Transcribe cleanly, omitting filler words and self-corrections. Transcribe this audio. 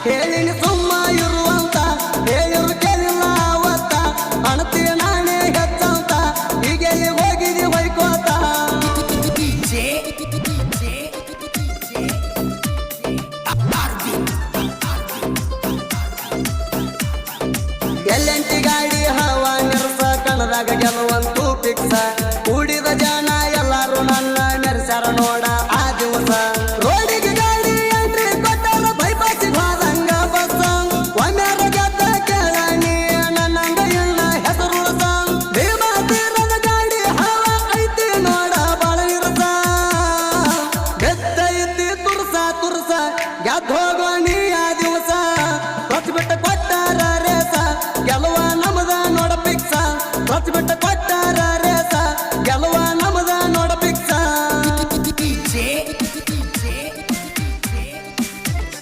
ಹೇಳಿನಿ ಸುಮ್ಮ ಇರುವಂತ ಹೇಳಿರು ಕೇಳಿಲ್ಲ ಅವತ್ತ ಅಣತಿ ನಾನೇ ಹೆಚ್ಚಂತ ಹೀಗೆಲ್ಲಿ ಹೋಗಿದಿ ಹೊಯ್ಕೋತ